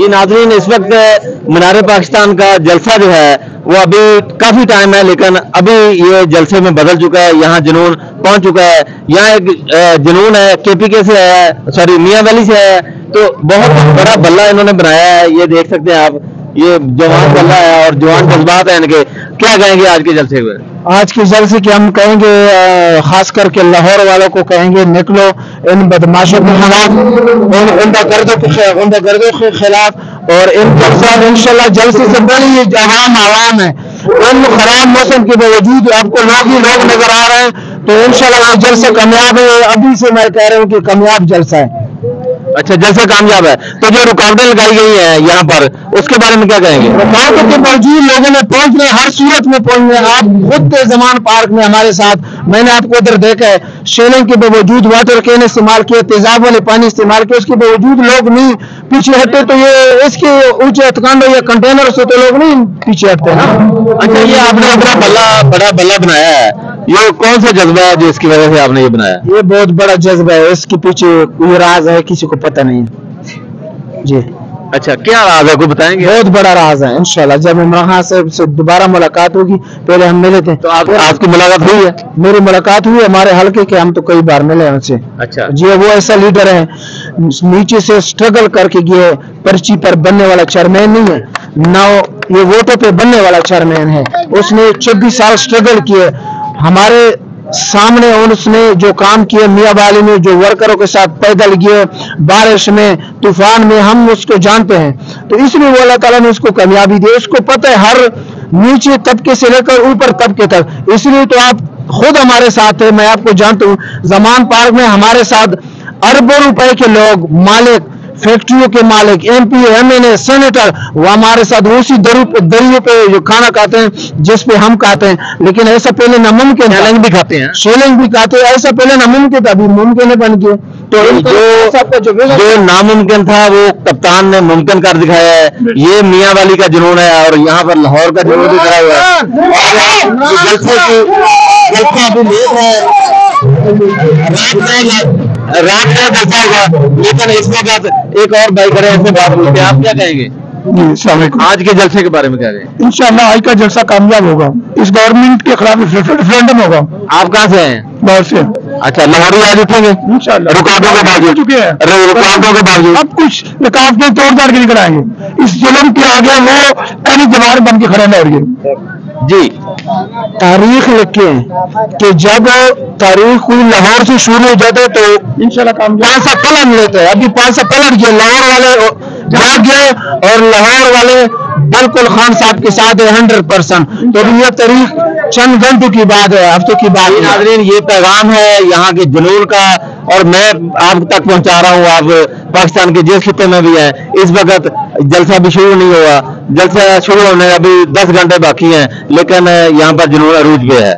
یہ ناظرین اس وقت مینار پاکستان کا جلسہ جو ہے وہ ابھی کافی ٹائم ہے، لیکن ابھی یہ جلسے میں بدل چکا ہے. یہاں جنون پہنچ چکا ہے. یہاں ایک جنون ہے KPK سے آیا ہے، سوری میاں ویلی سے آیا ہے. تو بہت بڑا بلہ انہوں نے بنایا ہے، یہ دیکھ سکتے ہیں آپ. یہ جوان بلہ ہے اور جوان جذبات ہیں ان کے. کیا کہیں گے آج کے جلسے میں؟ آج کے جلسے کی ہم کہیں گے خاص کر کے لاہور والوں کو کہیں گے نکلو ان بدماشوں کے خلاف، ان گردوں کے خلاف. اور ان جلسہ انشاءاللہ جلسے سے بڑی یہ عوام ہے. ان خراب موسم کے باوجود آپ کو لوگ ہی لوگ نظر آ رہے ہیں، تو انشاءاللہ یہ جلسہ کامیاب ہے. ابھی سے میں کہہ رہا ہوں کہ کامیاب جلسہ ہے. اچھا، جلسہ کامیاب ہے. تو جو رکاوٹیں لگائی گئی ہیں یہاں پر، اس کے بارے میں کیا کہیں گے؟ رکاوٹوں کے باوجود لوگوں نے پہنچنے، ہر صورت میں پہنچنے. آپ خود زمان پارک میں ہمارے ساتھ، میں نے آپ کو ادھر دیکھا ہے، شیلنگ کے باوجود واٹر کین استعمال کیے، تیزاب والے پانی استعمال کیے، اس کے باوجود لوگ نہیں پیچھے ہٹے. تو یہ اس کے اونچے اتکانڈوں یا کنٹینر سے تو لوگ نہیں پیچھے ہٹتے نا. اچھا، یہ آپ نے بڑا بلہ بنایا ہے، یہ کون سا جذبہ ہے جس کی وجہ سے آپ نے یہ بنایا؟ یہ بہت بڑا جذبہ ہے، اس کے پیچھے کوئی راز ہے، کسی کو پتہ نہیں ہے جی. اچھا، کیا راز ہے، کوئی بتائیں گے؟ بہت بڑا راز ہے. انشاءاللہ جب عمران خان صاحب سے دوبارہ ملاقات ہوگی، پہلے ہم ملے تھے. تو آپ کی ملاقات ہوئی ہے؟ میری ملاقات ہوئی ہمارے حلقے کے، ہم تو کئی بار ملے ان سے. اچھا جی، وہ ایسا لیڈر ہے، نیچے سے سٹرگل کر کے گئے. پرچی پر بننے والا چیئرمین نہیں ہے، نہ یہ ووٹوں پہ بننے والا چیئرمین ہے. اس نے 26 سال سٹرگل کیے ہمارے سامنے. اس نے جو کام کیے میاں والی میں، جو ورکروں کے ساتھ پیدل گئے بارش میں طوفان میں، ہم اس کو جانتے ہیں. تو اس لیے وہ اللہ تعالیٰ نے اس کو کامیابی دی. اس کو پتہ ہے ہر نیچے طبقے سے لے کر اوپر طبقے تک. اس لیے تو آپ خود ہمارے ساتھ ہیں، میں آپ کو جانتا ہوں. زمان پارک میں ہمارے ساتھ اربوں روپے کے لوگ، مالک، فیکٹریوں کے مالک، MP MLA سینیٹر، وہ ہمارے ساتھ اسی دریوں پہ جو کھانا کھاتے ہیں جس پہ ہم کھاتے ہیں. لیکن ایسا پہلے ناممکن، شیلنگ بھی کھاتے ہیں، شیلنگ بھی کھاتے ہیں. ایسا پہلے ناممکن تھا، ابھی ممکن بن گیا. تو جو ناممکن تھا وہ کپتان نے ممکن کر دکھایا ہے. یہ میاں والی کا جنون ہے اور یہاں پر لاہور کا جنون بھی کھڑا ہوا ہے. رات میں جلسہ ہوگا، لیکن اس وقت ایک اور بھائی کرے ان سے بات کرتے ہیں. آپ کیا کہیں گے السلام علیکم آج کے جلسے کے بارے میں؟ کیا کہیں؟ انشاءاللہ آج کا جلسہ کامیاب ہوگا. اس گورنمنٹ کے خلاف ریفرینڈم ہوگا. آپ کہاں سے ہیں؟ لاہور سے. اچھا، لاہور ہی آج اٹھیں گے انشاءاللہ. رکاوٹوں کے باوجود چکے ہیں، رکاوٹوں کے باوجود اب کچھ رکاوٹیں توڑ جاڑ کے نکل آئیں گے. اس ظلم کے آگے وہ پہلی جماعت بن کے کھڑے نہ ہو گئے. جی، تاریخ لکھیں کہ جب تاریخ کوئی لاہور سے شروع ہو جاتا ہے تو انشاءاللہ 500 پلٹ لیتے ہیں. ابھی 500 پلٹ گئے، لاہور والے جاگ گئے اور لاہور والے بالکل خان صاحب کے ساتھ 100%. تو یہ تاریخ چند گھنٹوں کی بات ہے، ہفتوں کی بات ہے. ناظرین، یہ پیغام ہے یہاں کے جنون کا، اور میں آپ تک پہنچا رہا ہوں. آپ پاکستان کے جس خطے میں بھی ہیں، اس وقت جلسہ بھی شروع نہیں ہوا. جلسہ شروع ہونے ابھی 10 گھنٹے باقی ہیں، لیکن یہاں پر جنون عروج پہ ہے.